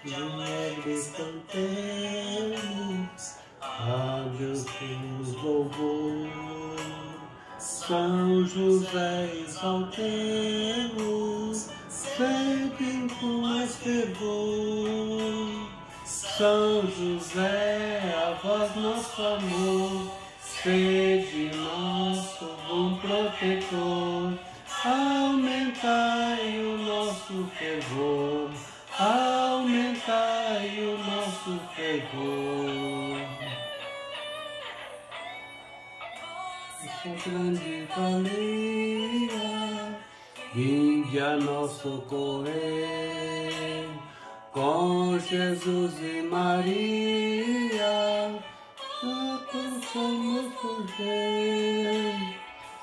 de alegre cantemos, a Deus temos louvor. São José exaltemos, sempre com mais fervor. São José, a vós nosso amor, sede nosso bom protetor. Aumentai o nosso fervor, aumentai o nosso fervor. Com grande valia, vinde a nosso socorrer. Com Jesus e Maria, somos por ver.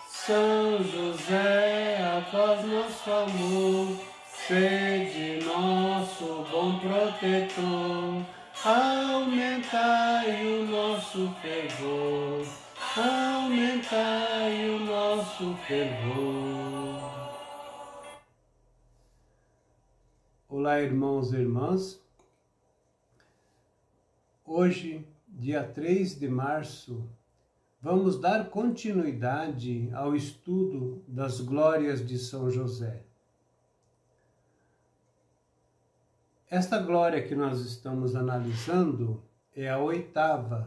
São José, a vós nosso amor, sede nosso bom protetor. Aumentai o nosso fervor, aumentai o nosso fervor. Olá, irmãos e irmãs. Hoje, dia 3 de março, vamos dar continuidade ao estudo das glórias de São José. Esta glória que nós estamos analisando é a 8ª,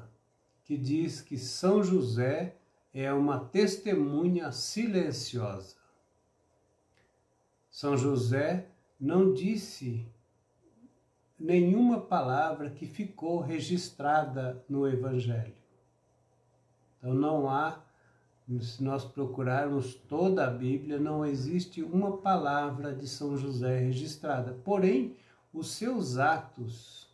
que diz que São José é uma testemunha silenciosa. São José não disse nenhuma palavra que ficou registrada no Evangelho. Então não há, se nós procurarmos toda a Bíblia, não existe uma palavra de São José registrada. Porém, os seus atos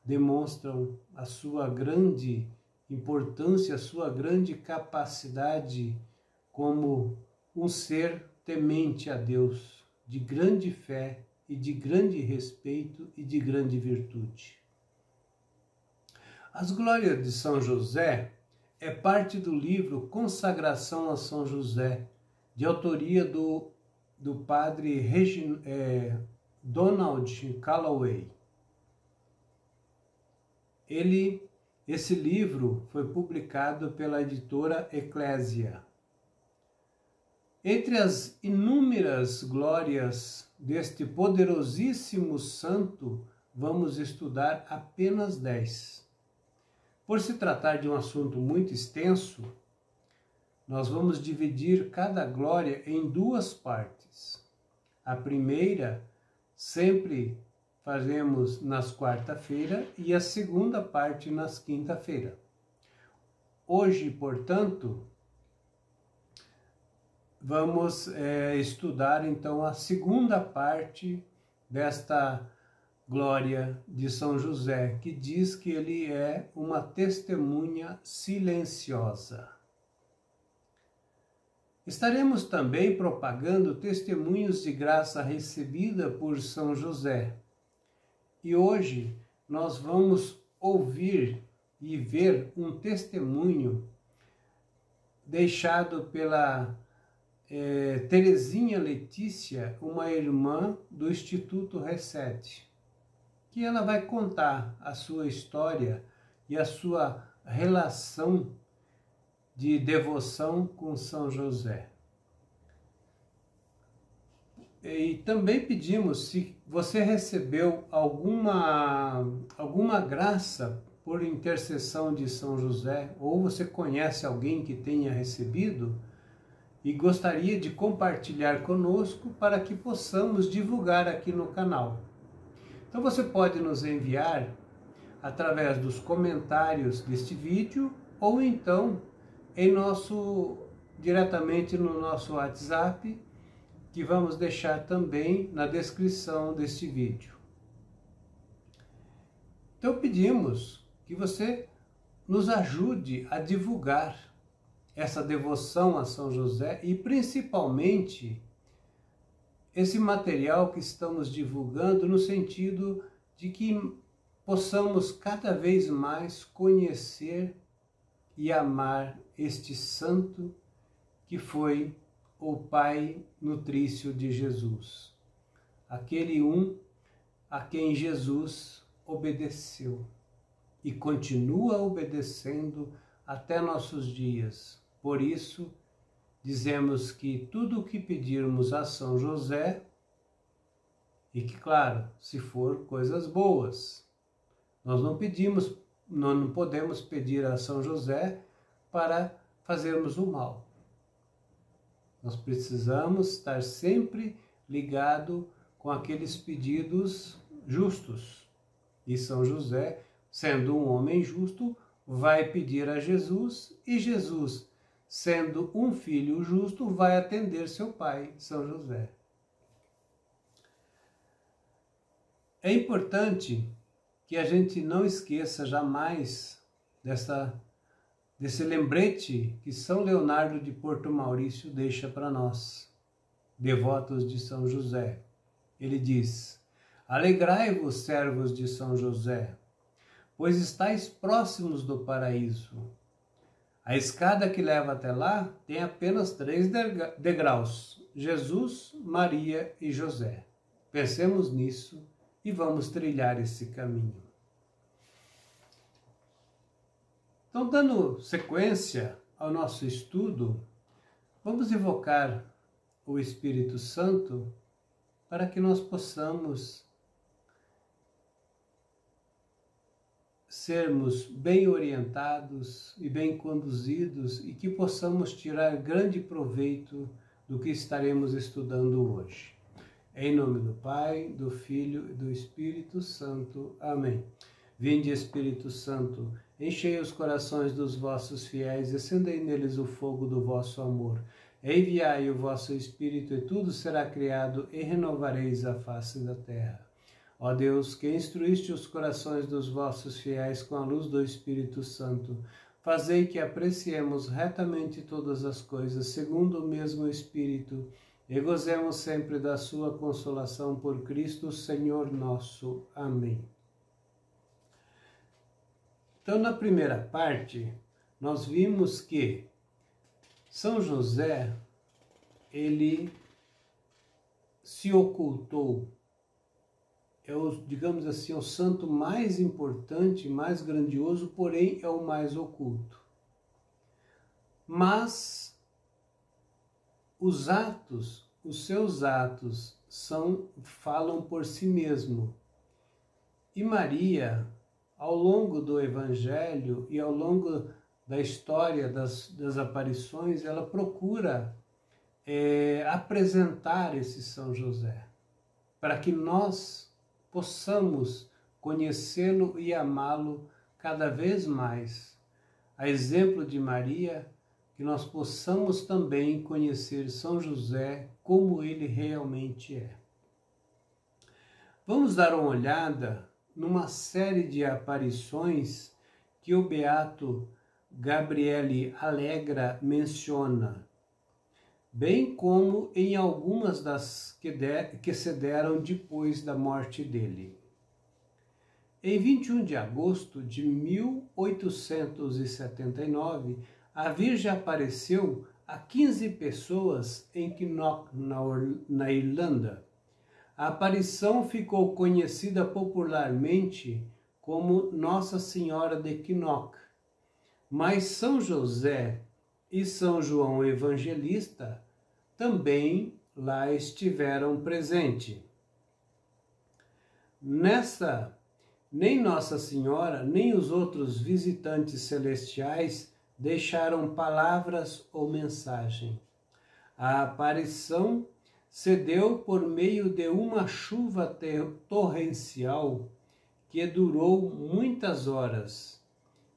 demonstram a sua grande importância, a sua grande capacidade como um ser temente a Deus, de grande fé e de grande respeito e de grande virtude. As glórias de São José é parte do livro Consagração a São José, de autoria do padre Donald Calloway. Esse livro foi publicado pela editora Eclésia. Entre as inúmeras glórias deste poderosíssimo santo, vamos estudar apenas 10. Por se tratar de um assunto muito extenso, nós vamos dividir cada glória em 2 partes. A primeira sempre fazemos nas quarta-feira e a segunda parte nas quinta-feira. Hoje, portanto, vamos estudar então a segunda parte desta glória de São José, que diz que ele é uma testemunha silenciosa. Estaremos também propagando testemunhos de graça recebida por São José. E hoje nós vamos ouvir e ver um testemunho deixado pela Terezinha Letícia, uma irmã do Instituto Reset, que ela vai contar a sua história e a sua relação de devoção com São José. E também pedimos, se você recebeu alguma graça por intercessão de São José, ou você conhece alguém que tenha recebido, e gostaria de compartilhar conosco para que possamos divulgar aqui no canal. Então você pode nos enviar através dos comentários deste vídeo ou então diretamente no nosso WhatsApp, que vamos deixar também na descrição deste vídeo. Então pedimos que você nos ajude a divulgar essa devoção a São José e principalmente esse material que estamos divulgando no sentido de que possamos cada vez mais conhecer e amar este santo que foi o Pai nutrício de Jesus. Aquele a quem Jesus obedeceu e continua obedecendo até nossos dias. Por isso, dizemos que tudo o que pedirmos a São José, e que, claro, se for coisas boas, nós não podemos pedir a São José para fazermos o mal. Nós precisamos estar sempre ligado com aqueles pedidos justos. E São José, sendo um homem justo, vai pedir a Jesus, e Jesus, sendo um filho justo, vai atender seu pai, São José. É importante que a gente não esqueça jamais desse lembrete que São Leonardo de Porto Maurício deixa para nós, devotos de São José. Ele diz: alegrai-vos, servos de São José, pois estáis próximos do paraíso. A escada que leva até lá tem apenas 3 degraus: Jesus, Maria e José. Pensemos nisso e vamos trilhar esse caminho. Então, dando sequência ao nosso estudo, vamos invocar o Espírito Santo para que nós possamos sermos bem orientados e bem conduzidos e que possamos tirar grande proveito do que estaremos estudando hoje. Em nome do Pai, do Filho e do Espírito Santo. Amém. Vinde, Espírito Santo, enchei os corações dos vossos fiéis e acendei neles o fogo do vosso amor. Enviai o vosso Espírito e tudo será criado e renovareis a face da terra. Ó Deus, que instruíste os corações dos vossos fiéis com a luz do Espírito Santo, fazei que apreciemos retamente todas as coisas segundo o mesmo Espírito e gozemos sempre da sua consolação por Cristo, Senhor nosso. Amém. Então, na primeira parte, nós vimos que São José, ele se ocultou. É digamos assim, o santo mais importante, mais grandioso, porém é o mais oculto. Mas os seus atos falam por si mesmo. E Maria, ao longo do Evangelho e ao longo da história das aparições, ela procura apresentar esse São José, para que nós possamos conhecê-lo e amá-lo cada vez mais. A exemplo de Maria, que nós possamos também conhecer São José como ele realmente é. Vamos dar uma olhada numa série de aparições que o beato Gabriele Allegra menciona, bem como em algumas das que se deram depois da morte dele. Em 21 de agosto de 1879, a Virgem apareceu a 15 pessoas em Knock, na Irlanda. A aparição ficou conhecida popularmente como Nossa Senhora de Knock, mas São José e São João Evangelista também lá estiveram presentes. Nem Nossa Senhora, nem os outros visitantes celestiais deixaram palavras ou mensagem. A aparição se deu por meio de uma chuva torrencial que durou muitas horas.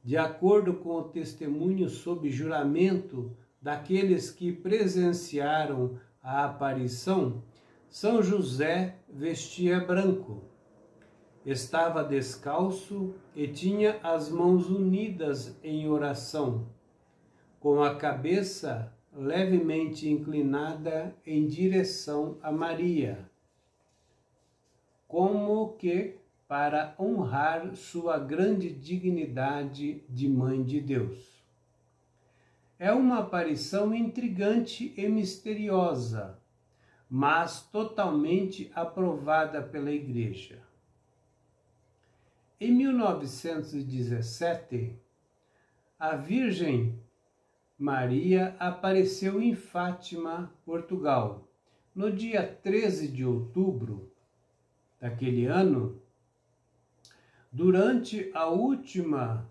De acordo com o testemunho sob juramento daqueles que presenciaram a aparição, São José vestia branco, estava descalço e tinha as mãos unidas em oração, com a cabeça levemente inclinada em direção a Maria, como que para honrar sua grande dignidade de Mãe de Deus. É uma aparição intrigante e misteriosa, mas totalmente aprovada pela Igreja. Em 1917, a Virgem Maria apareceu em Fátima, Portugal. No dia 13 de outubro daquele ano, durante a última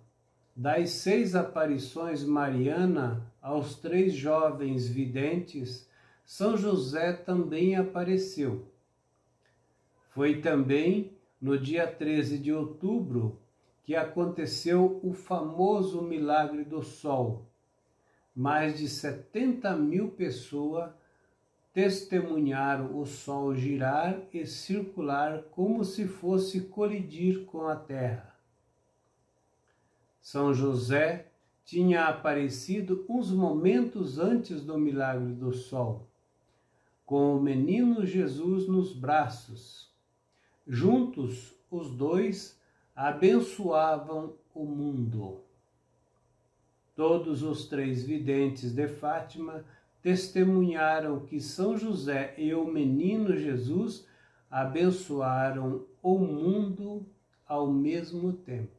das 6 aparições marianas aos 3 jovens videntes, São José também apareceu. Foi também no dia 13 de outubro que aconteceu o famoso milagre do sol. Mais de 70.000 pessoas testemunharam o sol girar e circular como se fosse colidir com a terra. São José tinha aparecido uns momentos antes do milagre do sol, com o menino Jesus nos braços. Juntos, os dois abençoavam o mundo. Todos os 3 videntes de Fátima testemunharam que São José e o menino Jesus abençoaram o mundo ao mesmo tempo.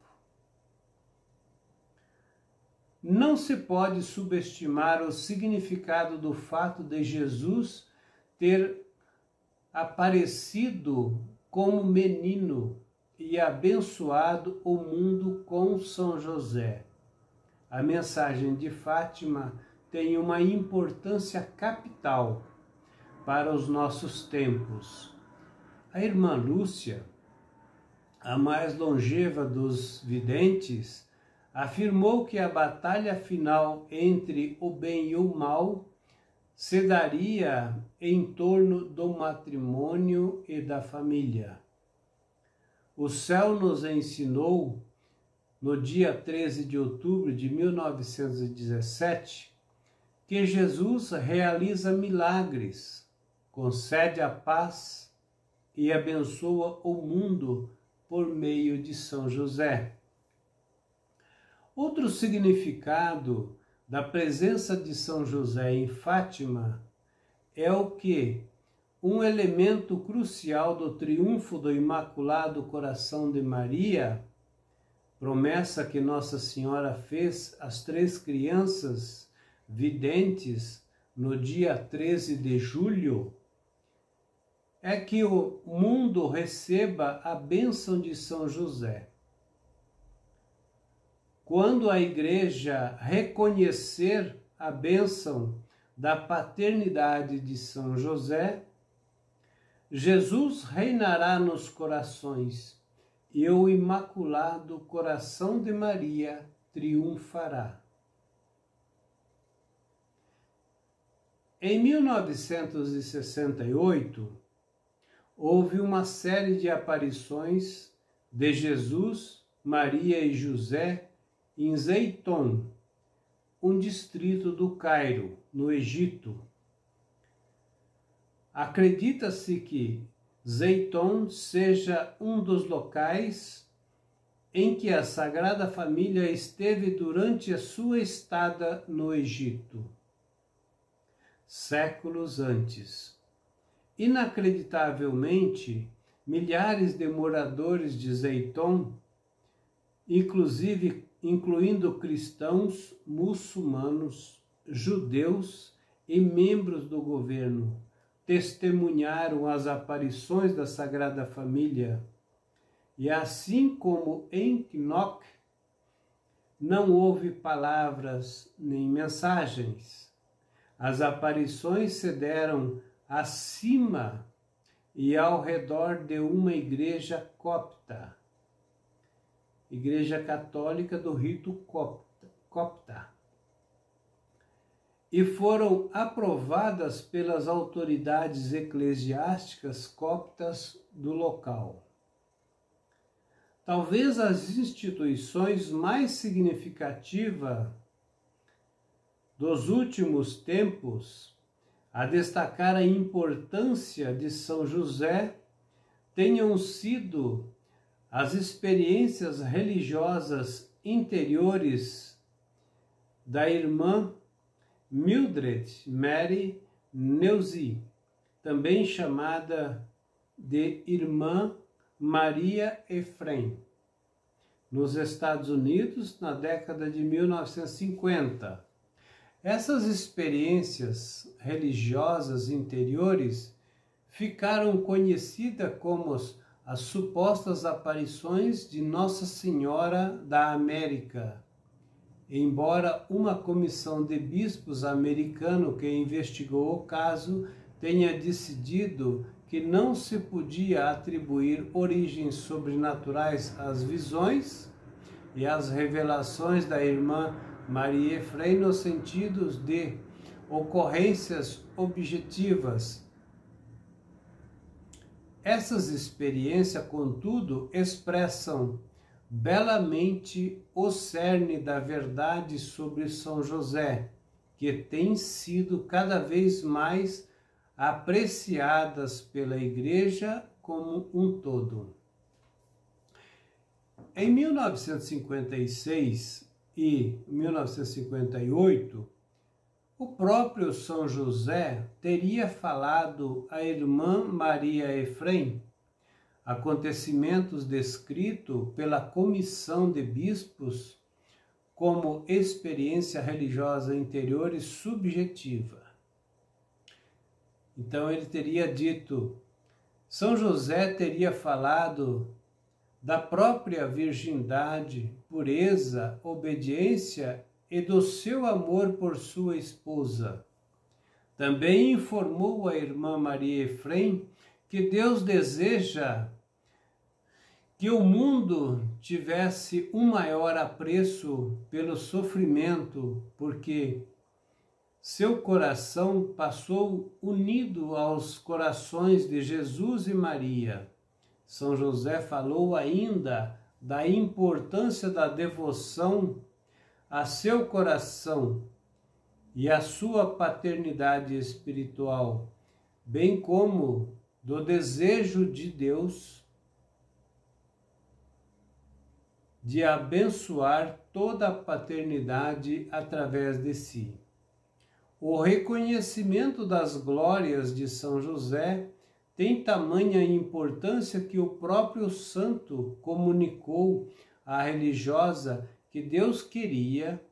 Não se pode subestimar o significado do fato de Jesus ter aparecido como menino e abençoado o mundo com São José. A mensagem de Fátima tem uma importância capital para os nossos tempos. A irmã Lúcia, a mais longeva dos videntes, afirmou que a batalha final entre o bem e o mal se daria em torno do matrimônio e da família. O céu nos ensinou, no dia 13 de outubro de 1917, que Jesus realiza milagres, concede a paz e abençoa o mundo por meio de São José. Outro significado da presença de São José em Fátima é o que um elemento crucial do triunfo do Imaculado Coração de Maria, promessa que Nossa Senhora fez às 3 crianças videntes no dia 13 de julho, é que o mundo receba a bênção de São José. Quando a Igreja reconhecer a bênção da paternidade de São José, Jesus reinará nos corações e o Imaculado Coração de Maria triunfará. Em 1968, houve uma série de aparições de Jesus, Maria e José em Zeiton, um distrito do Cairo, no Egito. Acredita-se que Zeiton seja um dos locais em que a Sagrada Família esteve durante a sua estada no Egito, séculos antes. Inacreditavelmente, milhares de moradores de Zeiton, incluindo cristãos, muçulmanos, judeus e membros do governo, testemunharam as aparições da Sagrada Família. E assim como em Knock, não houve palavras nem mensagens. As aparições se deram acima e ao redor de uma igreja copta, Igreja Católica do Rito Copta, e foram aprovadas pelas autoridades eclesiásticas coptas do local. Talvez as instituições mais significativas dos últimos tempos, a destacar a importância de São José, tenham sido as experiências religiosas interiores da irmã Mildred Mary Neuzy, também chamada de Irmã Maria Efrem. nos Estados Unidos na década de 1950. Essas experiências religiosas interiores ficaram conhecidas como as supostas aparições de Nossa Senhora da América, embora uma comissão de bispos americano que investigou o caso tenha decidido que não se podia atribuir origens sobrenaturais às visões e às revelações da irmã Maria Efraim no sentido de ocorrências objetivas. Essas experiências, contudo, expressam belamente o cerne da verdade sobre São José, que tem sido cada vez mais apreciadas pela Igreja como um todo. Em 1956 e 1958, o próprio São José teria falado à irmã Maria Efraim acontecimentos descritos pela comissão de bispos como experiência religiosa interior e subjetiva. Então ele teria dito, São José teria falado da própria virgindade, pureza, obediência e do seu amor por sua esposa. Também informou a irmã Maria Efraim que Deus deseja que o mundo tivesse um maior apreço pelo sofrimento, porque seu coração passou unido aos corações de Jesus e Maria. São José falou ainda da importância da devoção a seu coração e a sua paternidade espiritual, bem como do desejo de Deus de abençoar toda a paternidade através de si. O reconhecimento das glórias de São José tem tamanha importância que o próprio santo comunicou à religiosa que Deus queria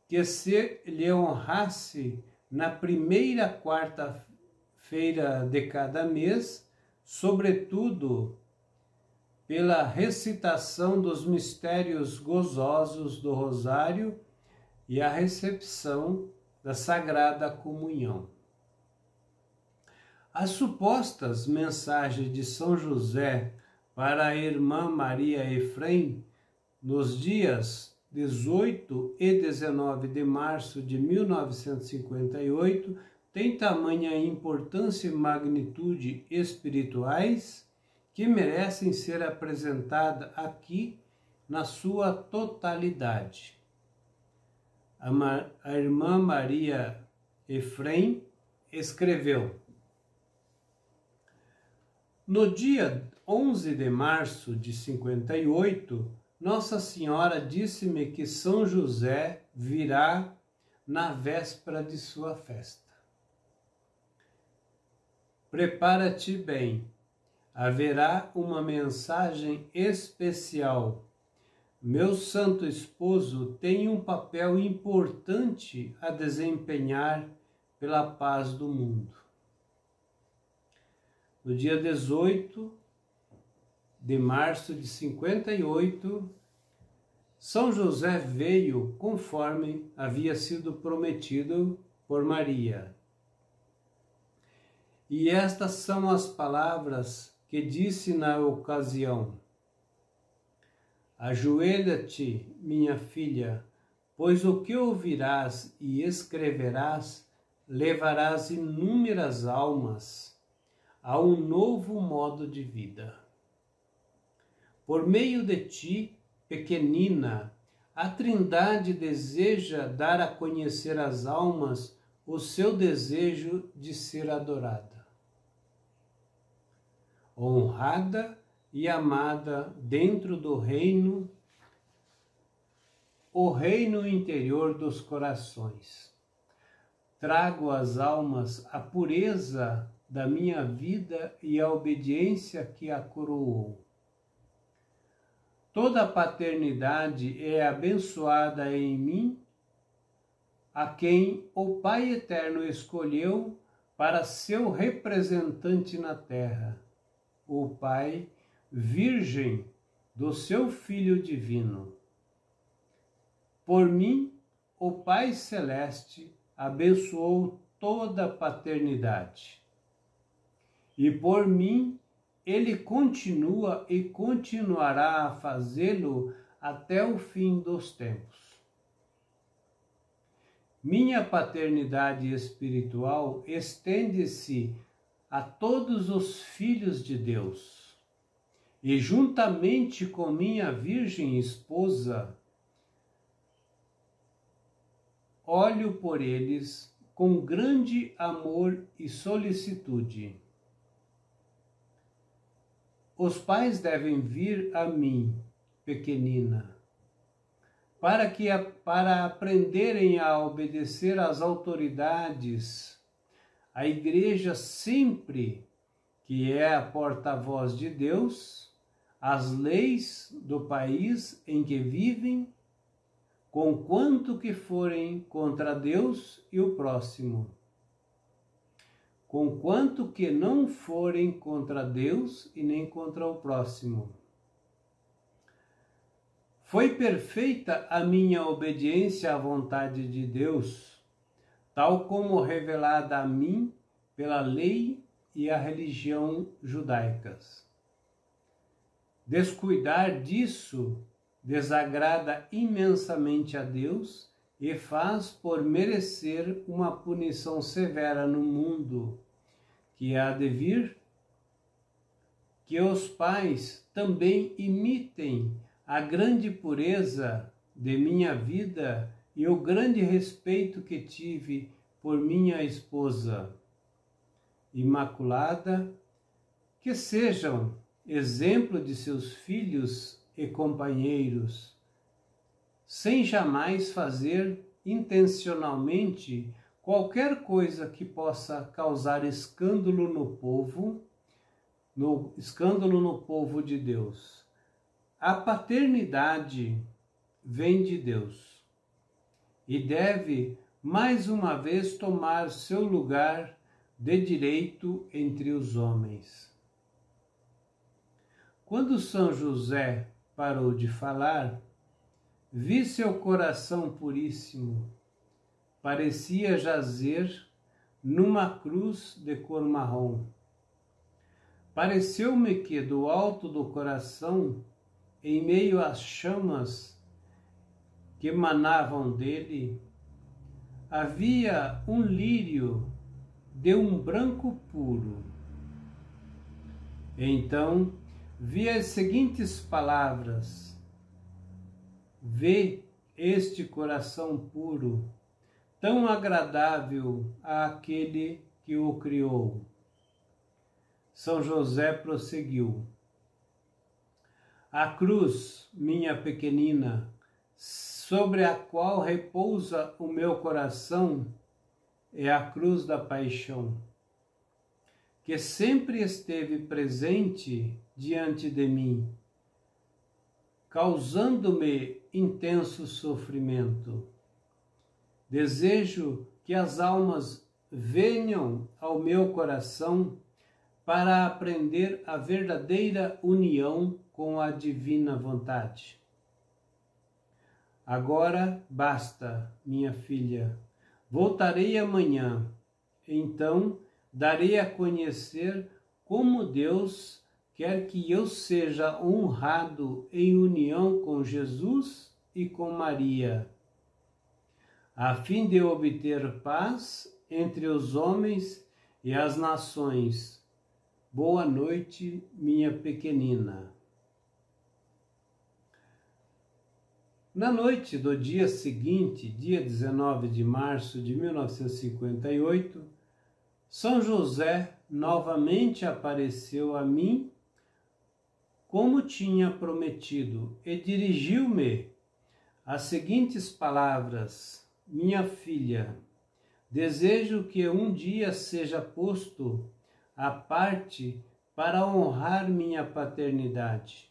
que se lhe honrasse na primeira quarta-feira de cada mês, sobretudo pela recitação dos mistérios gozosos do Rosário e a recepção da Sagrada Comunhão. As supostas mensagens de São José para a irmã Maria Efraim nos dias 18 e 19 de março de 1958 têm tamanha importância e magnitude espirituais que merecem ser apresentadas aqui na sua totalidade. A irmã Maria Efraim escreveu: no dia 11 de março de 58, Nossa Senhora disse-me que São José virá na véspera de sua festa. Prepara-te bem, haverá uma mensagem especial. Meu santo esposo tem um papel importante a desempenhar pela paz do mundo. No dia 18 de março de 58, São José veio conforme havia sido prometido por Maria. E estas são as palavras que disse na ocasião: ajoelha-te, minha filha, pois o que ouvirás e escreverás levarás inúmeras almas a um novo modo de vida. Por meio de ti, pequenina, a Trindade deseja dar a conhecer às almas o seu desejo de ser adorada, honrada e amada dentro do reino, o reino interior dos corações. Trago às almas a pureza da minha vida e a obediência que a coroou. toda paternidade é abençoada em mim, a quem o Pai Eterno escolheu para seu representante na terra, o Pai Virgem do seu Filho Divino. Por mim, o Pai Celeste abençoou toda a paternidade. E por mim, ele continua e continuará a fazê-lo até o fim dos tempos. Minha paternidade espiritual estende-se a todos os filhos de Deus, e juntamente com minha virgem esposa, olho por eles com grande amor e solicitude. Os pais devem vir a mim, pequenina, para aprenderem a obedecer às autoridades, a igreja sempre, que é a porta-voz de Deus, as leis do país em que vivem, conquanto que forem contra Deus e o próximo. Conquanto que não forem contra Deus e nem contra o próximo. Foi perfeita a minha obediência à vontade de Deus, tal como revelada a mim pela lei e a religião judaicas. Descuidar disso desagrada imensamente a Deus e faz por merecer uma punição severa no mundo, que há de vir, que os pais também imitem a grande pureza de minha vida e o grande respeito que tive por minha esposa imaculada, que sejam exemplo de seus filhos e companheiros, sem jamais fazer intencionalmente qualquer coisa que possa causar escândalo no povo de Deus. A paternidade vem de Deus e deve, mais uma vez, tomar seu lugar de direito entre os homens. Quando São José parou de falar, vi seu coração puríssimo. Parecia jazer numa cruz de cor marrom. Pareceu-me que do alto do coração, em meio às chamas que emanavam dele, havia um lírio de um branco puro. Então vi as seguintes palavras: vê este coração puro, tão agradável àquele que o criou. São José prosseguiu: a cruz, minha pequenina, sobre a qual repousa o meu coração, é a cruz da paixão, que sempre esteve presente diante de mim, causando-me intenso sofrimento. Desejo que as almas venham ao meu coração para aprender a verdadeira união com a divina vontade. Agora basta, minha filha. Voltarei amanhã. Então darei a conhecer como Deus quer que eu seja honrado em união com Jesus e com Maria, a fim de obter paz entre os homens e as nações. Boa noite, minha pequenina. Na noite do dia seguinte, dia 19 de março de 1958, São José novamente apareceu a mim como tinha prometido e dirigiu-me as seguintes palavras: minha filha, desejo que um dia seja posto à parte para honrar minha paternidade.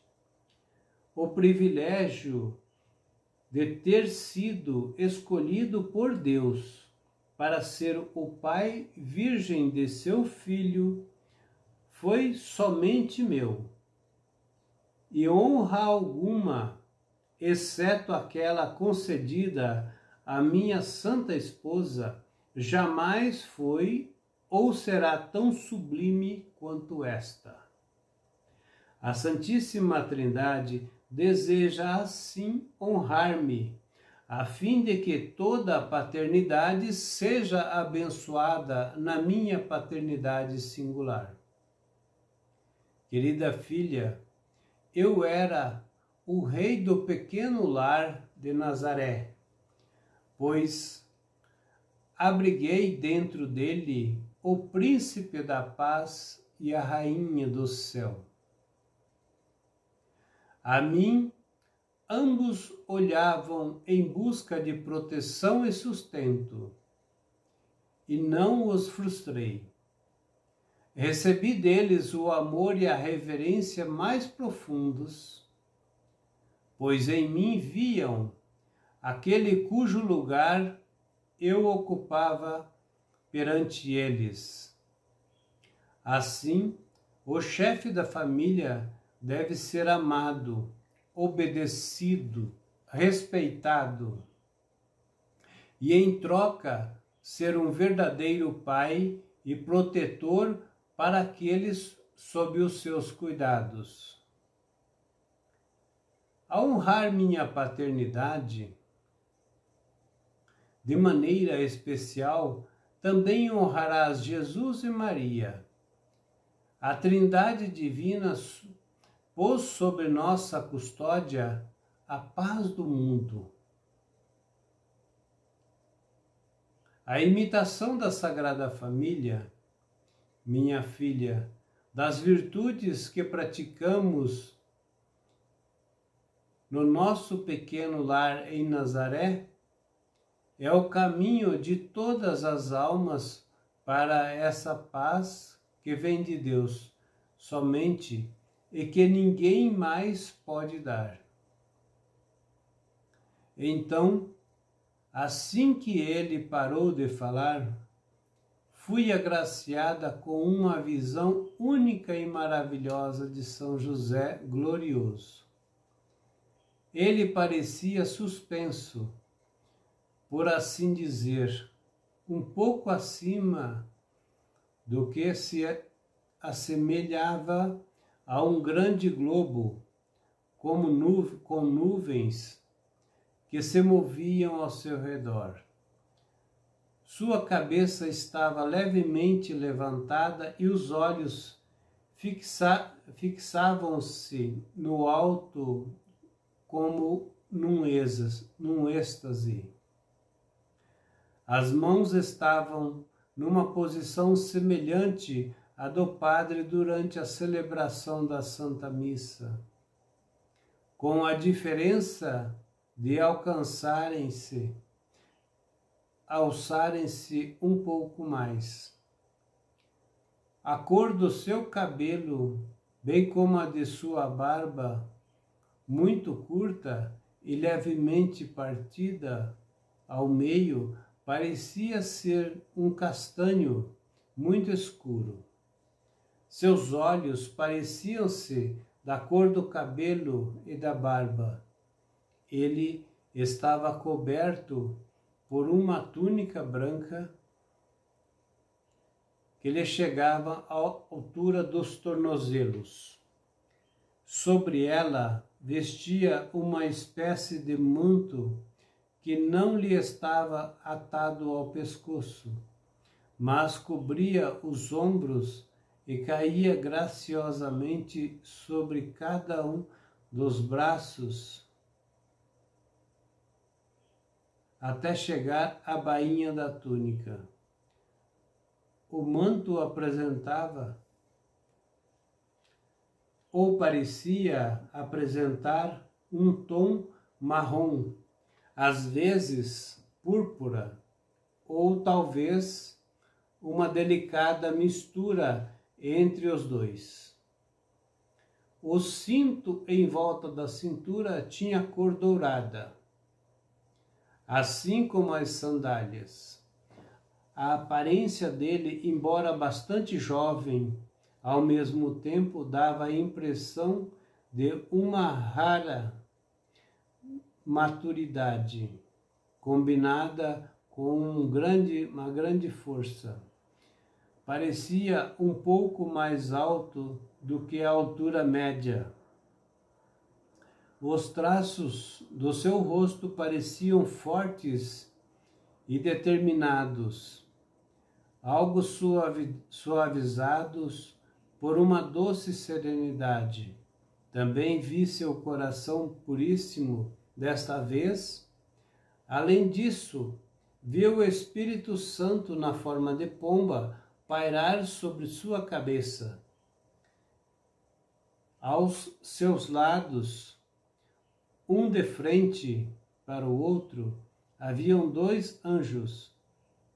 o privilégio de ter sido escolhido por Deus para ser o pai virgem de seu filho foi somente meu, e honra alguma, exceto aquela concedida à minha santa esposa, jamais foi ou será tão sublime quanto esta. A Santíssima Trindade deseja assim honrar-me, a fim de que toda a paternidade seja abençoada na minha paternidade singular. Querida filha, eu era o rei do pequeno lar de Nazaré, pois abriguei dentro dele o príncipe da paz e a rainha do céu. A mim, ambos olhavam em busca de proteção e sustento, e não os frustrei. Recebi deles o amor e a reverência mais profundos, pois em mim viam aquele cujo lugar eu ocupava perante eles. Assim, o chefe da família deve ser amado, obedecido, respeitado, e em troca ser um verdadeiro pai e protetor para aqueles sob os seus cuidados. Ao honrar minha paternidade, de maneira especial, também honrarás Jesus e Maria. A Trindade Divina pôs sobre nossa custódia a paz do mundo. A imitação da Sagrada Família, minha filha, das virtudes que praticamos no nosso pequeno lar em Nazaré, é o caminho de todas as almas para essa paz que vem de Deus somente e que ninguém mais pode dar. Então, assim que ele parou de falar, fui agraciada com uma visão única e maravilhosa de São José glorioso. Ele parecia suspenso, por assim dizer, um pouco acima do que se assemelhava a um grande globo, com nuvens que se moviam ao seu redor. Sua cabeça estava levemente levantada e os olhos fixavam-se no alto como num êxtase. As mãos estavam numa posição semelhante à do padre durante a celebração da Santa Missa, com a diferença de alçarem-se um pouco mais. A cor do seu cabelo, bem como a de sua barba, muito curta e levemente partida ao meio, parecia ser um castanho muito escuro. Seus olhos pareciam-se da cor do cabelo e da barba. Ele estava coberto por uma túnica branca que lhe chegava à altura dos tornozelos. Sobre ela vestia uma espécie de manto que não lhe estava atado ao pescoço, mas cobria os ombros e caía graciosamente sobre cada um dos braços, até chegar à bainha da túnica. O manto apresentava, ou parecia apresentar, um tom marrom, às vezes púrpura, ou talvez uma delicada mistura entre os dois. O cinto em volta da cintura tinha cor dourada, assim como as sandálias. A aparência dele, embora bastante jovem, ao mesmo tempo dava a impressão de uma rara maturidade, combinada com uma grande força. Parecia um pouco mais alto do que a altura média. Os traços do seu rosto pareciam fortes e determinados, algo suavizados por uma doce serenidade. Também vi seu coração puríssimo desta vez. Além disso, vi o Espírito Santo na forma de pomba pairar sobre sua cabeça. Aos seus lados, um de frente para o outro, haviam 2 anjos,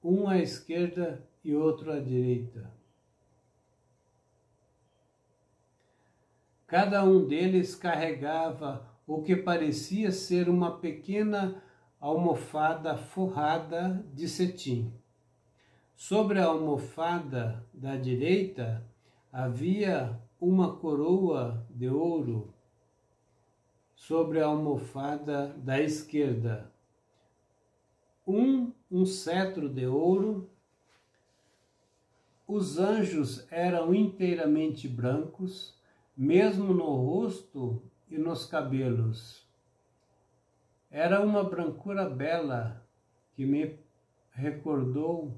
um à esquerda e outro à direita. Cada um deles carregava o que parecia ser uma pequena almofada forrada de cetim. Sobre a almofada da direita havia uma coroa de ouro. Sobre a almofada da esquerda, um cetro de ouro. Os anjos eram inteiramente brancos, mesmo no rosto e nos cabelos. Era uma brancura bela que me recordou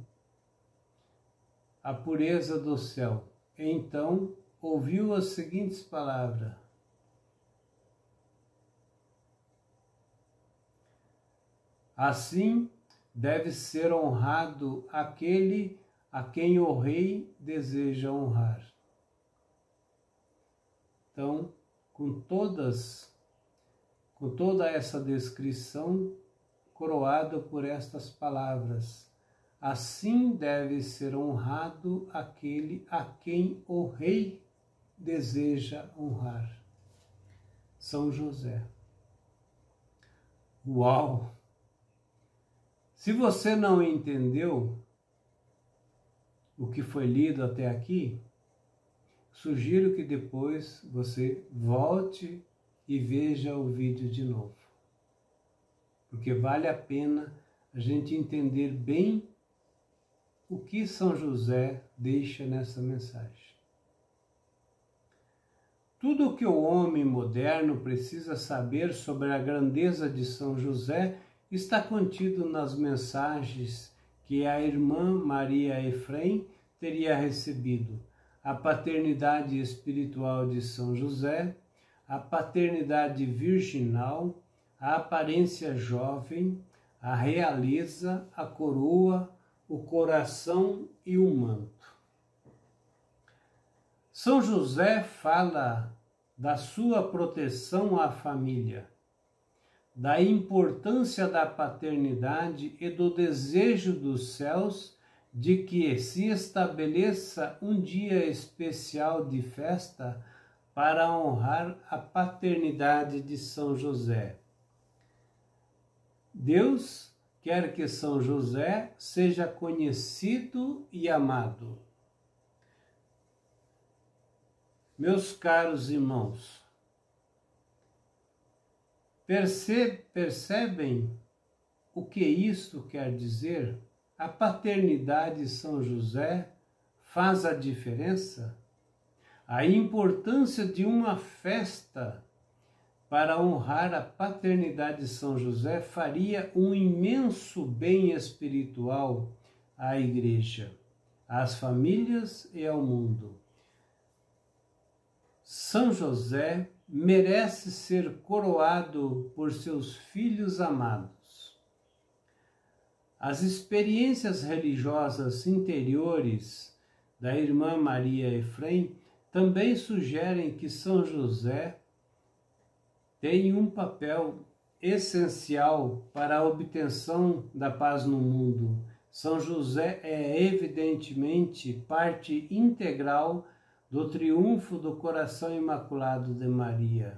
a pureza do céu. Então ouviu as seguintes palavras: assim deve ser honrado aquele a quem o rei deseja honrar. Então, com toda essa descrição, coroado por estas palavras: assim deve ser honrado aquele a quem o rei deseja honrar. São José. Uau! Se você não entendeu o que foi lido até aqui, sugiro que depois você volte e veja o vídeo de novo, porque vale a pena a gente entender bem o que São José deixa nessa mensagem. Tudo o que o homem moderno precisa saber sobre a grandeza de São José está contido nas mensagens que a irmã Maria Efrem teria recebido: a paternidade espiritual de São José, a paternidade virginal, a aparência jovem, a realeza, a coroa, o coração e o manto. São José fala da sua proteção à família, da importância da paternidade e do desejo dos céus de que se estabeleça um dia especial de festa para honrar a paternidade de São José. Deus quer que São José seja conhecido e amado. Meus caros irmãos, percebem o que isso quer dizer? A paternidade de São José faz a diferença? A importância de uma festa para honrar a paternidade de São José faria um imenso bem espiritual à Igreja, às famílias e ao mundo. São José merece ser coroado por seus filhos amados. As experiências religiosas interiores da irmã Maria Efrem também sugerem que São José tem um papel essencial para a obtenção da paz no mundo. São José é evidentemente parte integral do triunfo do coração imaculado de Maria.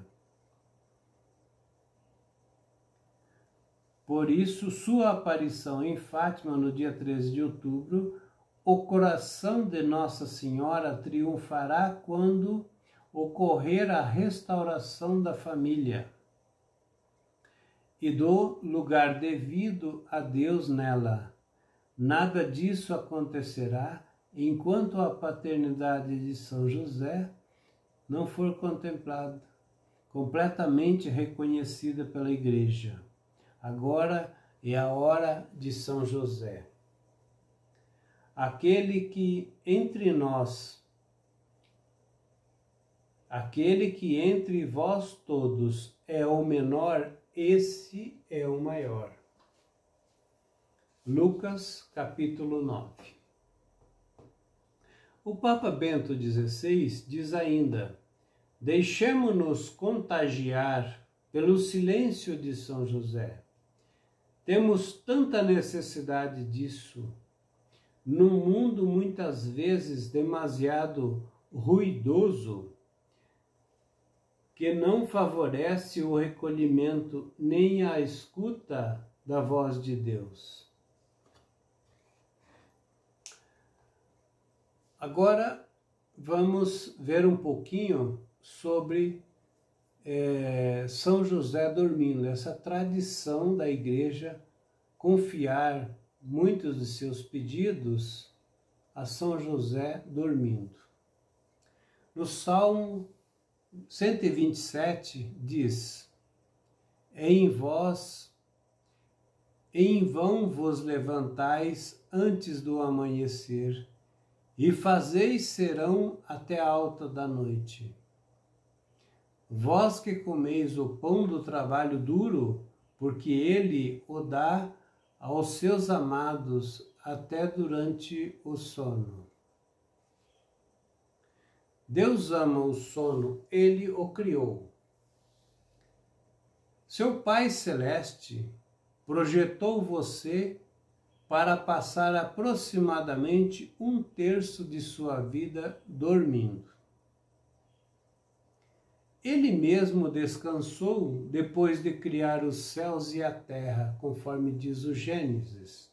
Por isso, sua aparição em Fátima no dia 13 de outubro, o coração de Nossa Senhora triunfará quando ocorrer a restauração da família e do lugar devido a Deus nela. Nada disso acontecerá enquanto a paternidade de São José não for contemplada, completamente reconhecida pela Igreja. Agora é a hora de São José. Aquele que entre vós todos é o menor, esse é o maior. Lucas, capítulo 9. O Papa Bento XVI diz ainda: deixemo-nos contagiar pelo silêncio de São José. Temos tanta necessidade disso, num mundo muitas vezes demasiado ruidoso, que não favorece o recolhimento nem a escuta da voz de Deus. Agora vamos ver um pouquinho sobre São José dormindo, essa tradição da Igreja confiar muitos de seus pedidos a São José dormindo. No Salmo 127 diz: em vão vos levantais antes do amanhecer, e fazeis serão até a alta da noite. Vós que comeis o pão do trabalho duro, porque ele o dá aos seus amados até durante o sono. Deus ama o sono, ele o criou. Seu Pai Celeste projetou você para passar aproximadamente 1/3 de sua vida dormindo. Ele mesmo descansou depois de criar os céus e a terra, conforme diz o Gênesis.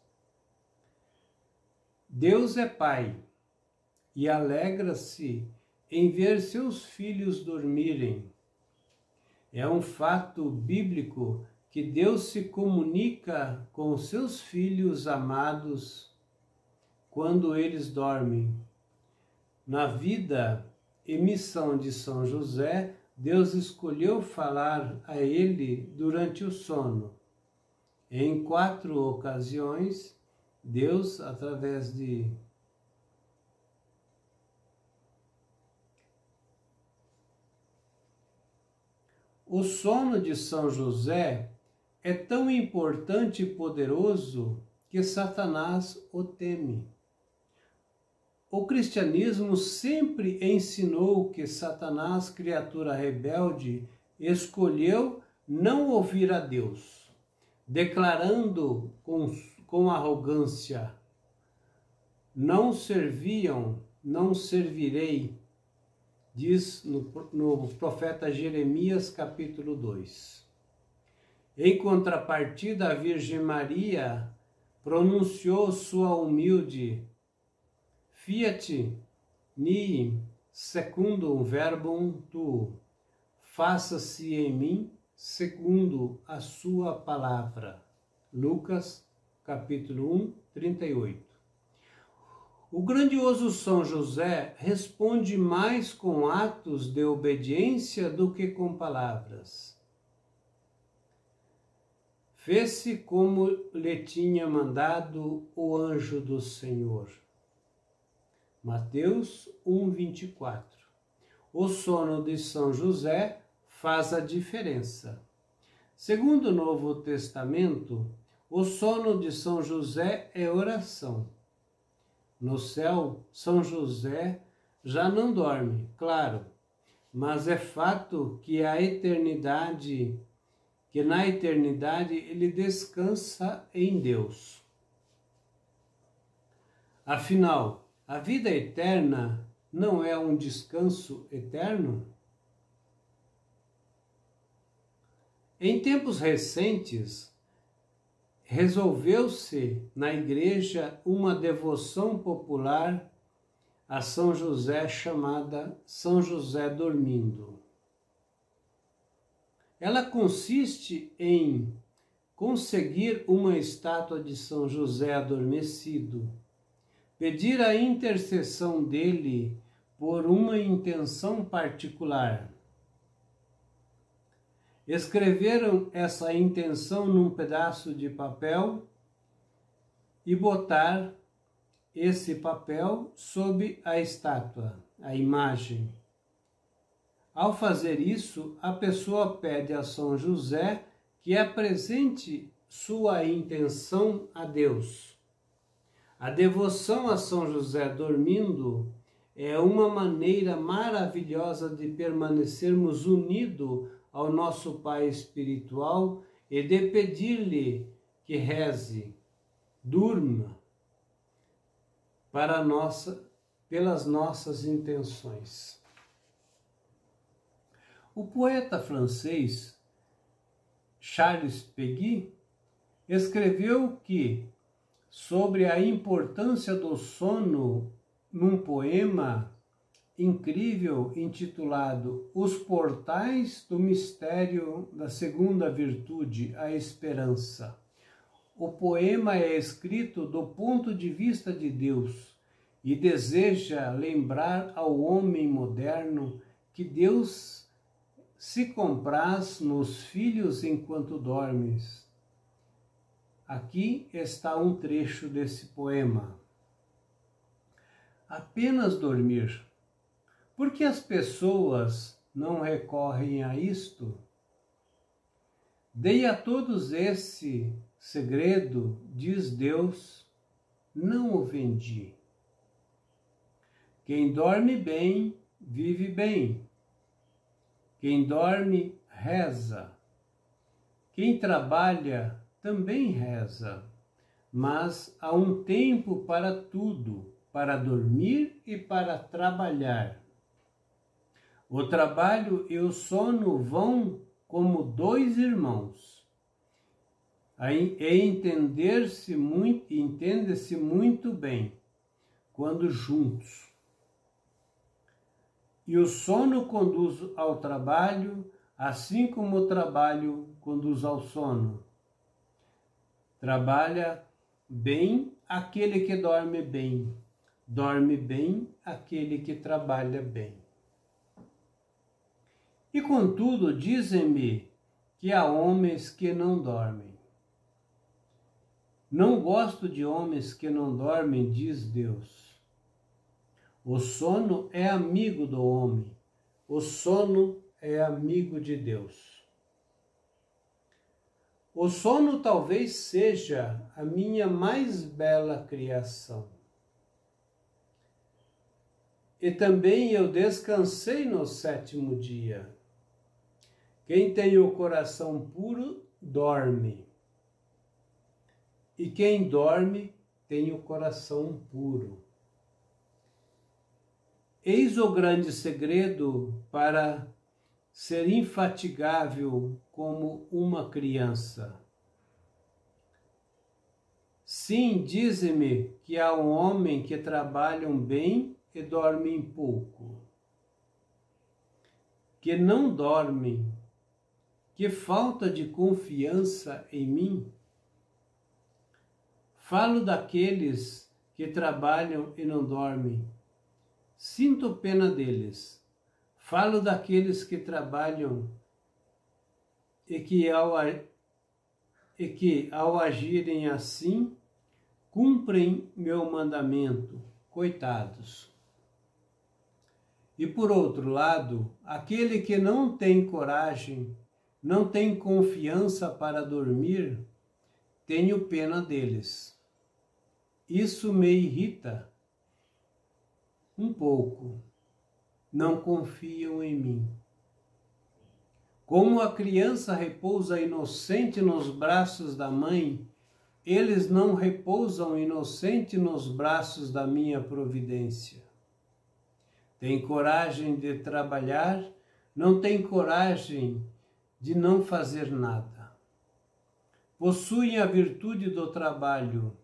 Deus é Pai e alegra-se em ver seus filhos dormirem. É um fato bíblico que Deus se comunica com seus filhos amados quando eles dormem. Na vida e missão de São José, Deus escolheu falar a ele durante o sono. Em 4 ocasiões, Deus, através de O sono de São José é tão importante e poderoso que Satanás o teme. O cristianismo sempre ensinou que Satanás, criatura rebelde, escolheu não ouvir a Deus, declarando com arrogância: não servirei, diz no profeta Jeremias, capítulo 2. Em contrapartida, a Virgem Maria pronunciou sua humilde Fiat mi secundum verbum tuo, faça-se em mim segundo a sua palavra. Lucas, capítulo 1, 38. O grandioso São José responde mais com atos de obediência do que com palavras. Fez-se como lhe tinha mandado o anjo do Senhor. Mateus 1:24. O sono de São José faz a diferença. Segundo o Novo Testamento, o sono de São José é oração. No céu, São José já não dorme, claro, mas é fato que na eternidade ele descansa em Deus. Afinal, a vida eterna não é um descanso eterno? Em tempos recentes, resolveu-se na igreja uma devoção popular a São José chamada São José Dormindo. Ela consiste em conseguir uma estátua de São José adormecido, pedir a intercessão dele por uma intenção particular. Escreveram essa intenção num pedaço de papel e botar esse papel sob a estátua, a imagem. Ao fazer isso, a pessoa pede a São José que apresente sua intenção a Deus. A devoção a São José Dormindo é uma maneira maravilhosa de permanecermos unidos ao nosso Pai espiritual e de pedir-lhe que reze, durma, pelas nossas intenções. O poeta francês Charles Péguy escreveu que, sobre a importância do sono, num poema incrível intitulado Os Portais do Mistério da Segunda Virtude, a Esperança. O poema é escrito do ponto de vista de Deus e deseja lembrar ao homem moderno que Deus se compraz nos filhos enquanto dormes. Aqui está um trecho desse poema. Apenas dormir. Por que as pessoas não recorrem a isto? Dei a todos esse segredo, diz Deus, não o vendi. Quem dorme bem, vive bem. Quem dorme, reza. Quem trabalha, também reza. Mas há um tempo para tudo, para dormir e para trabalhar. O trabalho e o sono vão como dois irmãos. Entende-se muito bem quando juntos. E o sono conduz ao trabalho, assim como o trabalho conduz ao sono. Trabalha bem aquele que dorme bem. Dorme bem aquele que trabalha bem. E contudo, dizem-me que há homens que não dormem. Não gosto de homens que não dormem, diz Deus. O sono é amigo do homem. O sono é amigo de Deus. O sono talvez seja a minha mais bela criação. E também eu descansei no sétimo dia. Quem tem o coração puro, dorme. E quem dorme, tem o coração puro. Eis o grande segredo para ser infatigável como uma criança. Sim, dizem-me que há um homem que trabalham bem e dormem pouco. Que não dormem. Que falta de confiança em mim. Falo daqueles que trabalham e não dormem. Sinto pena deles. Falo daqueles que trabalham e que ao agirem assim, cumprem meu mandamento. Coitados. E por outro lado, aquele que não tem coragem, não tem confiança para dormir, tenho pena deles. Isso me irrita um pouco. Não confiam em mim. Como a criança repousa inocente nos braços da mãe, eles não repousam inocente nos braços da minha providência. Tem coragem de trabalhar, não tem coragem de não fazer nada. Possuem a virtude do trabalho,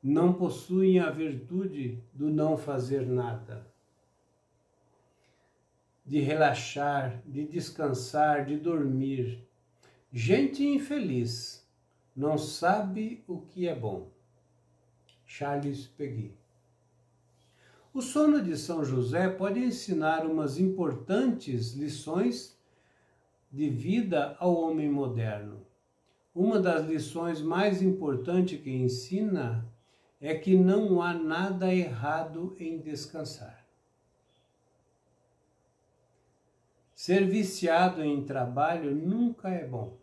não possuem a virtude do não fazer nada. De relaxar, de descansar, de dormir. Gente infeliz não sabe o que é bom. Charles Péguy. O sono de São José pode ensinar umas importantes lições de vida ao homem moderno. Uma das lições mais importantes que ensina é que não há nada errado em descansar. Ser viciado em trabalho nunca é bom.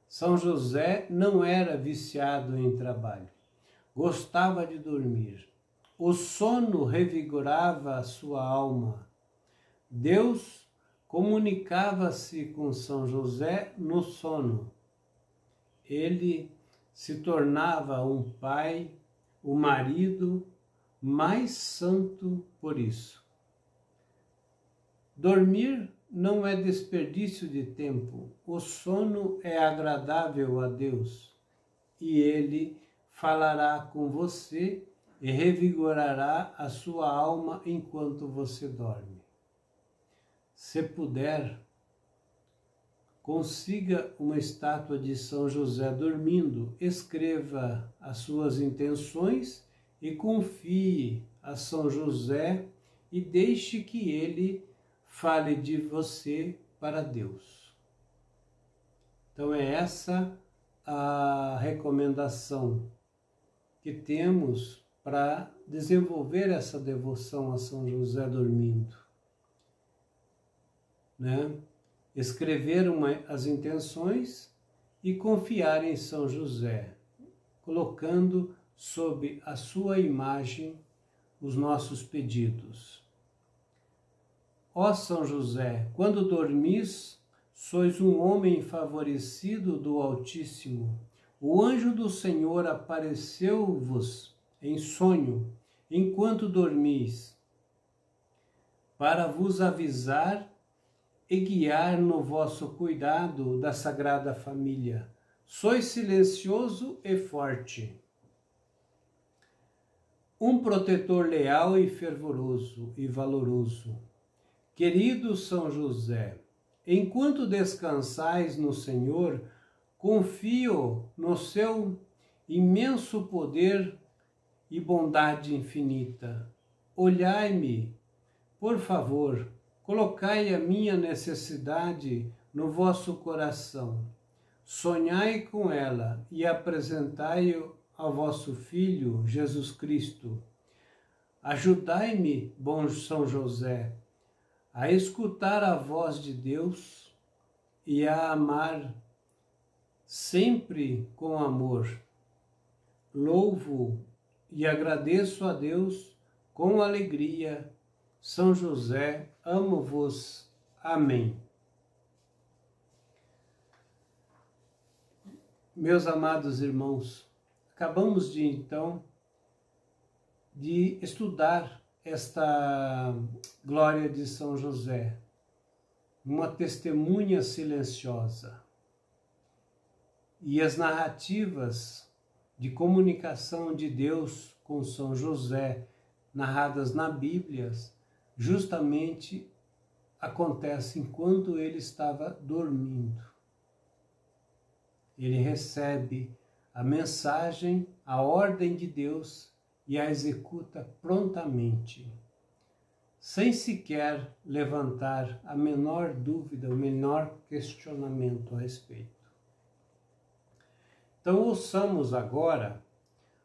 São José não era viciado em trabalho. Gostava de dormir. O sono revigorava a sua alma. Deus comunicava-se com São José no sono. Ele se tornava um pai, o marido mais santo por isso. Dormir não é desperdício de tempo. O sono é agradável a Deus e Ele falará com você e revigorará a sua alma enquanto você dorme. Se puder, consiga uma estátua de São José dormindo, escreva as suas intenções e confie a São José e deixe que ele fale de você para Deus. Então é essa a recomendação que temos para desenvolver essa devoção a São José dormindo, né? Escrever as intenções e confiar em São José, colocando sob a sua imagem os nossos pedidos. Ó São José, quando dormis, sois um homem favorecido do Altíssimo. O anjo do Senhor apareceu-vos em sonho, enquanto dormis, para vos avisar e guiar no vosso cuidado da Sagrada Família. Sois silencioso e forte, um protetor leal e fervoroso e valoroso. Querido São José, enquanto descansais no Senhor, confio no seu imenso poder e bondade infinita. Olhai-me, por favor, colocai a minha necessidade no vosso coração. Sonhai com ela e apresentai-o ao vosso Filho, Jesus Cristo. Ajudai-me, bom São José, a escutar a voz de Deus e a amar sempre com amor. Louvo e agradeço a Deus com alegria. São José, amo-vos. Amém. Meus amados irmãos, acabamos então de estudar esta glória de São José, uma testemunha silenciosa. E as narrativas de comunicação de Deus com São José, narradas na Bíblia, justamente acontecem enquanto ele estava dormindo. Ele recebe a mensagem, a ordem de Deus e a executa prontamente, sem sequer levantar a menor dúvida, o menor questionamento a respeito. Então, ouçamos agora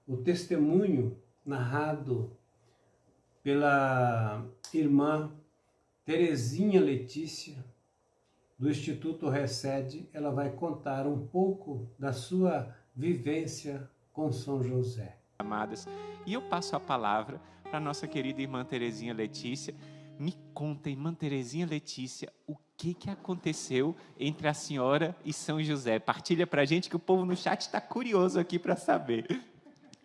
o testemunho narrado pela irmã Terezinha Letícia, do Instituto Recede. Ela vai contar um pouco da sua vivência com São José. Amadas, e eu passo a palavra para a nossa querida irmã Terezinha Letícia. Me conta, irmã Terezinha Letícia, o que aconteceu entre a senhora e São José? Partilha para a gente que o povo no chat está curioso aqui para saber.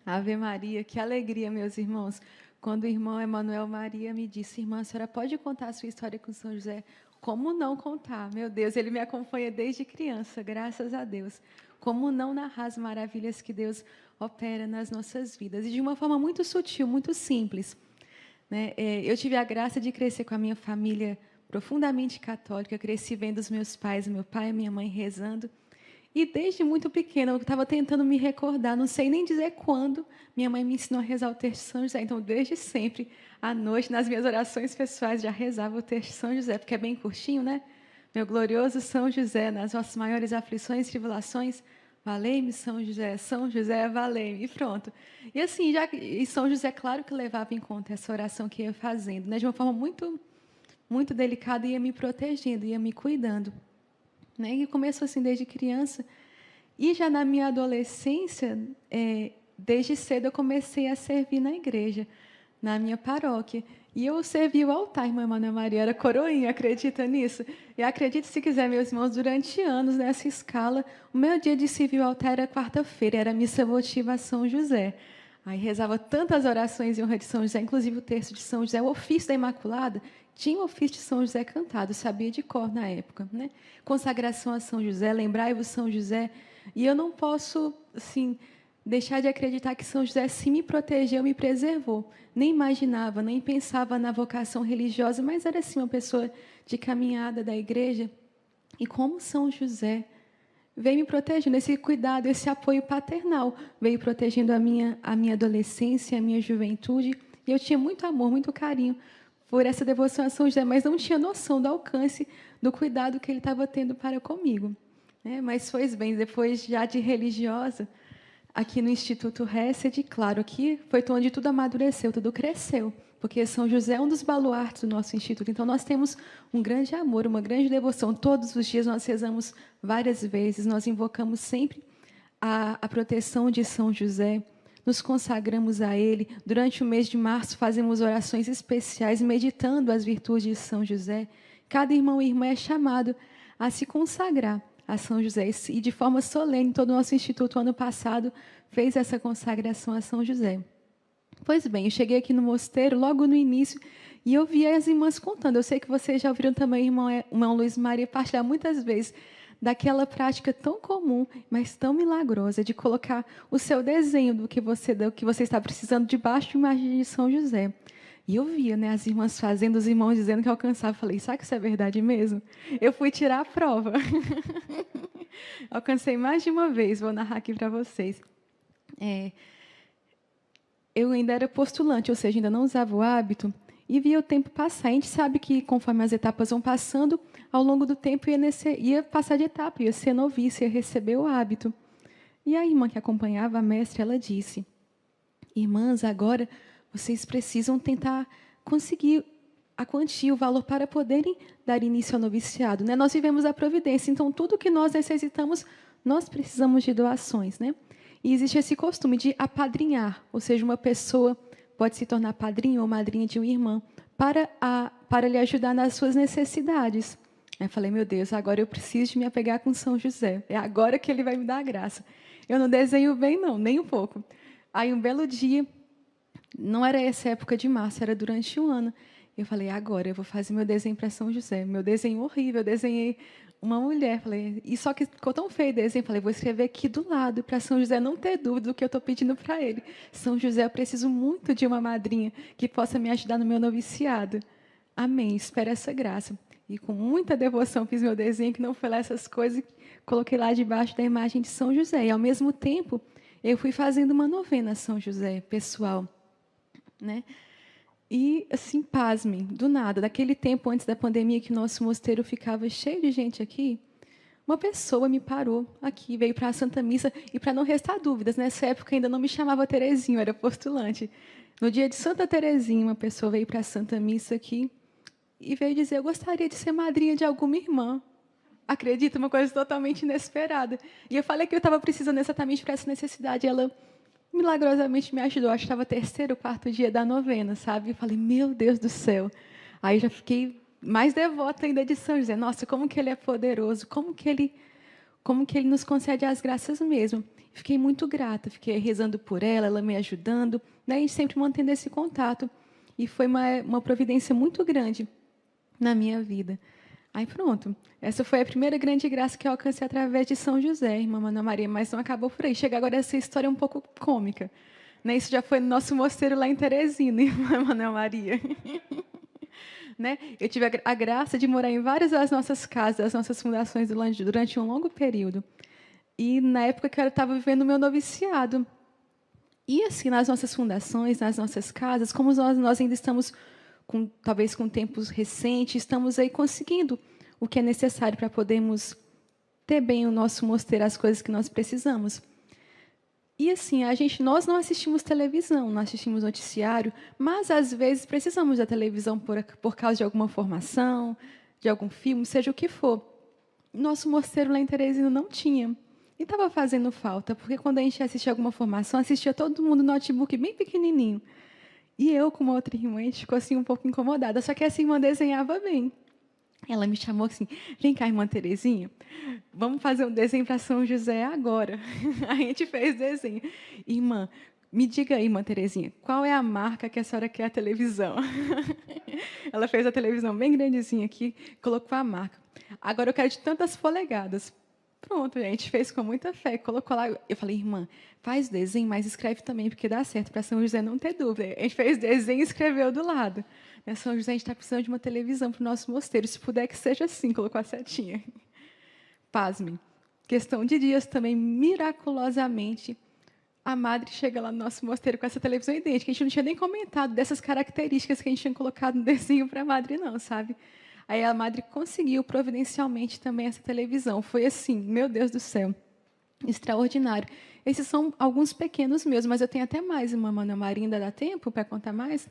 Ave Maria, que alegria, meus irmãos, quando o irmão Emanuel Maria me disse: irmã, a senhora pode contar a sua história com São José? Como não contar? Meu Deus, ele me acompanha desde criança, graças a Deus. Como não narrar as maravilhas que Deus opera nas nossas vidas? E de uma forma muito sutil, muito simples. Né? Eu tive a graça de crescer com a minha família profundamente católica. Eu cresci vendo os meus pais, meu pai e minha mãe rezando. E desde muito pequena, eu estava tentando me recordar, não sei nem dizer quando, minha mãe me ensinou a rezar o texto de São José. Então, desde sempre, à noite, nas minhas orações pessoais, já rezava o texto de São José, porque é bem curtinho, né? Meu glorioso São José, nas vossas maiores aflições e tribulações, valei-me, São José, valei-me. E pronto. E assim, e São José, claro que levava em conta essa oração que ia fazendo, né? De uma forma muito, muito delicada, ia me protegendo, ia me cuidando. Né? E começou assim desde criança. E já na minha adolescência, desde cedo eu comecei a servir na igreja, na minha paróquia. E eu servi o altar, irmã Manuel Maria, era coroinha, acredita nisso? E acredite se quiser, meus irmãos, durante anos nessa escala, o meu dia de servir o altar era quarta-feira, era missa votiva a São José. Aí rezava tantas orações em honra de São José, inclusive o texto de São José, o ofício da Imaculada, tinha o ofício de São José cantado, sabia de cor na época. Né? Consagração a São José, lembrai-vos São José. E eu não posso assim, deixar de acreditar que São José se me protegeu, me preservou. Nem imaginava, nem pensava na vocação religiosa, mas era assim, uma pessoa de caminhada da igreja. E como São José veio me protegendo, esse cuidado, esse apoio paternal, veio protegendo a minha adolescência, a minha juventude. E eu tinha muito amor, muito carinho por essa devoção a São José, mas não tinha noção do alcance, do cuidado que ele estava tendo para comigo. Né? Mas foi bem, depois já de religiosa, aqui no Instituto Hesed, claro, aqui foi onde tudo amadureceu, tudo cresceu, porque São José é um dos baluartes do nosso Instituto. Então, nós temos um grande amor, uma grande devoção. Todos os dias nós rezamos várias vezes, nós invocamos sempre a proteção de São José, nos consagramos a ele. Durante o mês de março, fazemos orações especiais, meditando as virtudes de São José. Cada irmão e irmã é chamado a se consagrar a São José. E de forma solene, todo o nosso instituto, ano passado, fez essa consagração a São José. Pois bem, eu cheguei aqui no mosteiro, logo no início, e eu vi as irmãs contando. Eu sei que vocês já ouviram também o irmão Luiz Maria partilhar muitas vezes daquela prática tão comum, mas tão milagrosa, de colocar o seu desenho do que você está precisando debaixo de imagem de São José. E eu via, né, as irmãs fazendo, os irmãos dizendo que alcançava. Falei, será que isso é verdade mesmo? Eu fui tirar a prova. Alcancei mais de uma vez, vou narrar aqui para vocês. Eu ainda era postulante, ou seja, ainda não usava o hábito, e via o tempo passar. A gente sabe que, conforme as etapas vão passando, ao longo do tempo ia passar de etapa, ia ser noviça, ia receber o hábito. E a irmã que acompanhava a mestra, ela disse, irmãs, agora vocês precisam tentar conseguir a quantia, o valor para poderem dar início ao noviciado. Né? Nós vivemos a providência, então tudo que nós necessitamos, nós precisamos de doações. Né? E existe esse costume de apadrinhar, ou seja, uma pessoa pode se tornar padrinho ou madrinha de uma irmã para lhe ajudar nas suas necessidades. Eu falei, meu Deus, agora eu preciso de me apegar com São José. É agora que ele vai me dar a graça. Eu não desenho bem, não, nem um pouco. Aí, um belo dia, não era essa época de março, era durante o ano. Eu falei, agora eu vou fazer meu desenho para São José. Meu desenho horrível, eu desenhei uma mulher. Falei, e só que ficou tão feio o desenho. Falei, vou escrever aqui do lado, para São José não ter dúvida do que eu estou pedindo para ele. São José, eu preciso muito de uma madrinha que possa me ajudar no meu noviciado. Amém, espero essa graça. E com muita devoção fiz meu desenho, que não foi lá essas coisas, coloquei lá debaixo da imagem de São José. E, ao mesmo tempo, eu fui fazendo uma novena a São José, pessoal. Né? E, assim, pasmem, do nada, daquele tempo antes da pandemia que o nosso mosteiro ficava cheio de gente aqui, uma pessoa me parou aqui, veio para a Santa Missa, e para não restar dúvidas, nessa época ainda não me chamava Terezinha, eu era postulante. No dia de Santa Terezinha, uma pessoa veio para a Santa Missa aqui e veio dizer, eu gostaria de ser madrinha de alguma irmã. Acredita, uma coisa totalmente inesperada. E eu falei que eu estava precisando exatamente para essa necessidade, ela milagrosamente me ajudou. Acho que estava terceiro, quarto dia da novena, sabe? Eu falei, meu Deus do céu. Aí já fiquei mais devota ainda de São José. Nossa, como que ele é poderoso, como que ele nos concede as graças mesmo. Fiquei muito grata, fiquei rezando por ela me ajudando, né? A gente sempre mantendo esse contato. E foi uma providência muito grande na minha vida. Aí pronto, essa foi a primeira grande graça que eu alcancei através de São José, irmã Ana Maria, mas não acabou por aí. Chega agora essa história um pouco cômica. Né? Isso já foi no nosso mosteiro lá em Teresina, irmã Ana Maria. Né? Eu tive a graça de morar em várias das nossas casas, das nossas fundações durante um longo período. E na época que eu estava vivendo o meu noviciado. E assim, nas nossas fundações, nas nossas casas, como nós ainda estamos talvez com tempos recentes, estamos aí conseguindo o que é necessário para podermos ter bem o nosso mosteiro, as coisas que nós precisamos. E assim, nós não assistimos televisão, não assistimos noticiário, mas às vezes precisamos da televisão por causa de alguma formação, de algum filme, seja o que for. Nosso mosteiro lá em Teresina não tinha. E estava fazendo falta, porque quando a gente assistia alguma formação, assistia todo mundo no notebook bem pequenininho. E eu, com uma outra irmã, a gente ficou assim um pouco incomodada. Só que essa irmã desenhava bem. Ela me chamou assim, vem cá, irmã Terezinha, vamos fazer um desenho para São José agora. A gente fez desenho. Irmã, me diga aí, irmã Terezinha, qual é a marca que a senhora quer a televisão? Ela fez a televisão bem grandezinha aqui, colocou a marca. Agora eu quero de tantas polegadas. Pronto, a gente fez com muita fé, colocou lá. Eu falei, irmã, faz desenho, mas escreve também, porque dá certo, para São José não ter dúvida. A gente fez desenho e escreveu do lado. São José, a gente está precisando de uma televisão para o nosso mosteiro. Se puder que seja assim, colocou a setinha. Pasmem. Questão de dias também, miraculosamente, a madre chega lá no nosso mosteiro com essa televisão idêntica. A gente não tinha nem comentado dessas características que a gente tinha colocado no desenho para a madre, não, sabe? Aí a madre conseguiu providencialmente também essa televisão. Foi assim, meu Deus do céu, extraordinário. Esses são alguns pequenos meus, mas eu tenho até mais, irmã Ana Maria, ainda dá tempo para contar mais?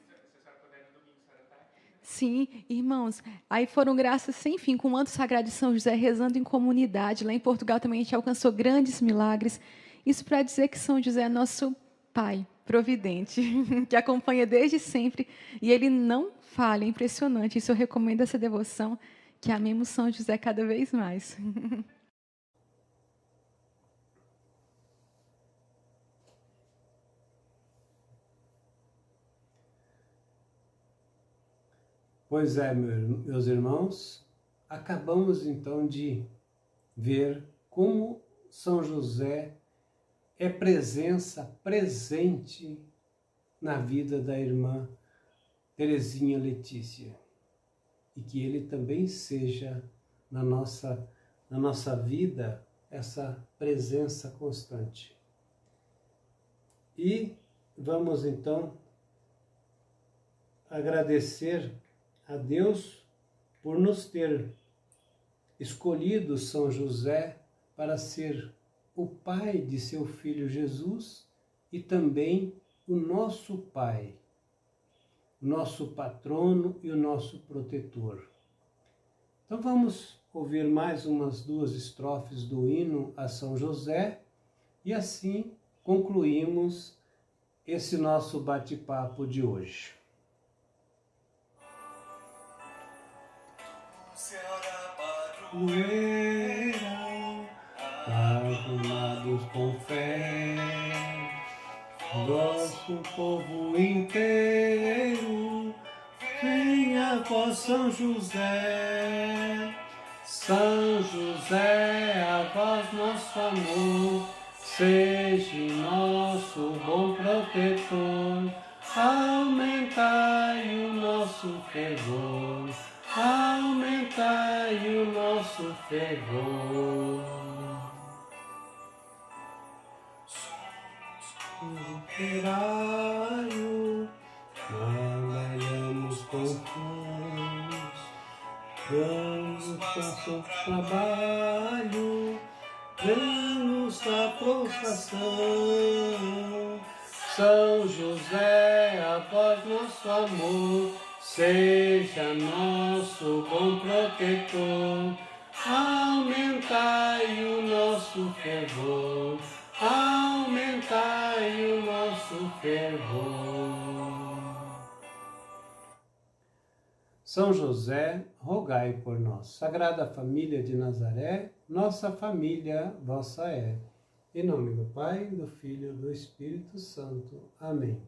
Sim, irmãos, aí foram graças sem fim, com o manto sagrado de São José, rezando em comunidade. Lá em Portugal também a gente alcançou grandes milagres. Isso para dizer que São José é nosso Pai providente, que acompanha desde sempre, e ele não falha, é impressionante. Isso eu recomendo essa devoção, que amemos São José cada vez mais. Pois é, meus irmãos, acabamos então de ver como São José é presença presente na vida da irmã Terezinha Letícia, e que ele também seja na nossa vida essa presença constante. E vamos então agradecer a Deus por nos ter escolhido São José para ser o pai de seu filho Jesus e também o nosso pai, o nosso patrono e o nosso protetor. Então vamos ouvir mais umas 2 estrofes do hino a São José e assim concluímos esse nosso bate-papo de hoje. Arrumados com fé, vosso povo inteiro, venha vós São José. São José, a vós nosso amor, seja nosso bom protetor, aumentai o nosso fervor. Aumentai o nosso fervor. Operário, trabalhamos com cruz, damos nosso trabalho, damos a prostração. São José, a vós nosso amor, seja nosso bom protetor, aumentai o nosso fervor, aumentai o nosso fervor. São José, rogai por nós. Sagrada Família de Nazaré, nossa família vossa é. Em nome do Pai, do Filho e do Espírito Santo. Amém.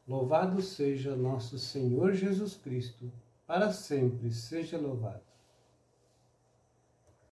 Louvado seja nosso Senhor Jesus Cristo, para sempre seja louvado.